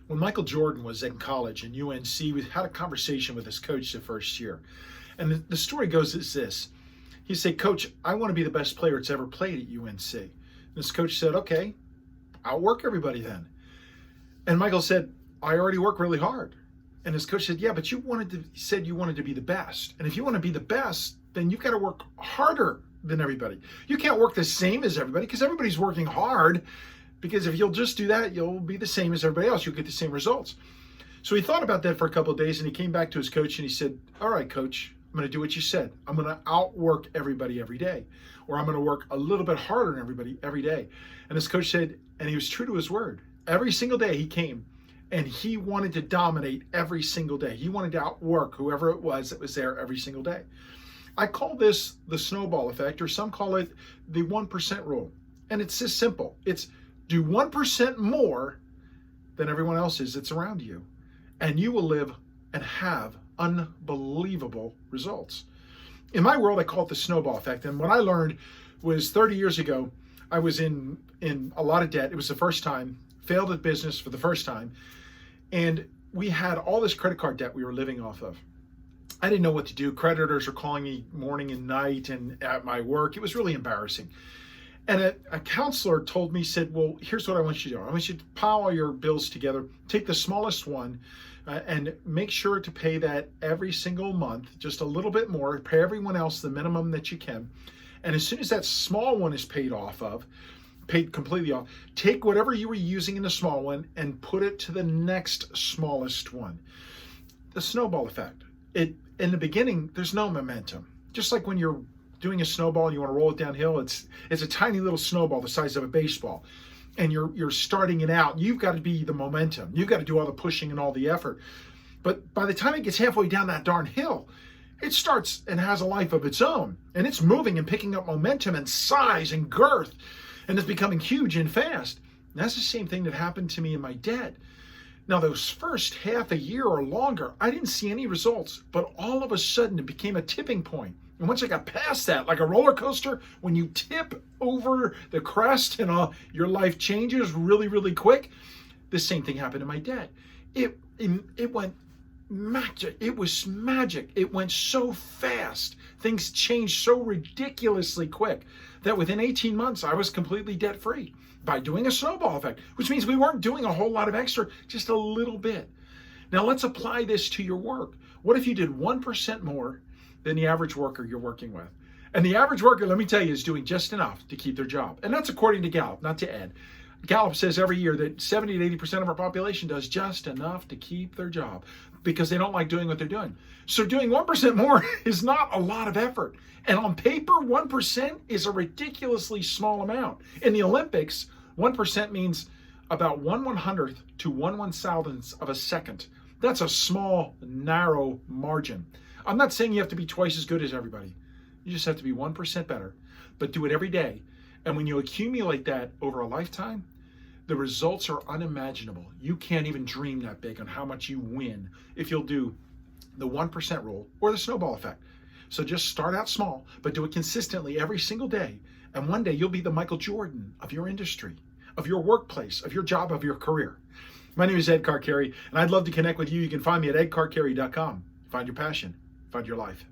When Michael Jordan was in college in UNC, we had a conversation with his coach the first year. And the story goes as this. He said, "Coach, I want to be the best player that's ever played at UNC." And his coach said, "Okay, I'll work everybody then." And Michael said, "I already work really hard." And his coach said, "Yeah, but said you wanted to be the best. And if you want to be the best, then you've got to work harder than everybody. You can't work the same as everybody because everybody's working hard. Because if you'll just do that, you'll be the same as everybody else. You'll get the same results." So he thought about that for a couple of days, and he came back to his coach and he said, "All right, coach, I'm going to do what you said. I'm going to outwork everybody every day, or I'm going to work a little bit harder than everybody every day." And his coach said, and he was true to his word. Every single day he came and he wanted to dominate every single day. He wanted to outwork whoever it was that was there every single day. I call this the snowball effect, or some call it the 1% rule. And it's just simple. It's do 1% more than everyone else is that's around you, and you will live and have unbelievable results. In my world, I call it the snowball effect. And what I learned was 30 years ago, I was in a lot of debt. It was the first time, failed at business for the first time. And we had all this credit card debt we were living off of. I didn't know what to do. Creditors were calling me morning and night, and at my work, it was really embarrassing. And a counselor told me, said, "Well, here's what I want you to do. I want you to pile all your bills together, take the smallest one, and make sure to pay that every single month, just a little bit more, pay everyone else the minimum that you can. And as soon as that small one is paid completely off, take whatever you were using in the small one and put it to the next smallest one." The snowball effect. In the beginning, there's no momentum. Just like when you're doing a snowball and you want to roll it downhill, it's a tiny little snowball the size of a baseball, and you're starting it out. You've got to be the momentum. You've got to do all the pushing and all the effort. But by the time it gets halfway down that darn hill, it starts and has a life of its own, and it's moving and picking up momentum and size and girth, and it's becoming huge and fast. And that's the same thing that happened to me in my debt. Now, those first half a year or longer, I didn't see any results, but all of a sudden it became a tipping point. And once I got past that, like a roller coaster, when you tip over the crest and your life changes really, really quick, the same thing happened in my debt. It went magic. It was magic. It went so fast. Things changed so ridiculously quick that within 18 months, I was completely debt-free by doing a snowball effect, which means we weren't doing a whole lot of extra, just a little bit. Now, let's apply this to your work. What if you did 1% more than the average worker you're working with? And the average worker, let me tell you, is doing just enough to keep their job. And that's according to Gallup, not to Ed. Gallup says every year that 70 to 80% of our population does just enough to keep their job because they don't like doing what they're doing. So doing 1% more is not a lot of effort. And on paper, 1% is a ridiculously small amount. In the Olympics, 1% means about 1/100th to 1/1000th of a second. That's a small, narrow margin. I'm not saying you have to be twice as good as everybody. You just have to be 1% better, but do it every day. And when you accumulate that over a lifetime, the results are unimaginable. You can't even dream that big on how much you win if you'll do the 1% rule or the snowball effect. So just start out small, but do it consistently every single day. And one day you'll be the Michael Jordan of your industry, of your workplace, of your job, of your career. My name is Ed Carcari, and I'd love to connect with you. You can find me at edcarcari.com. Find your passion. Find your life.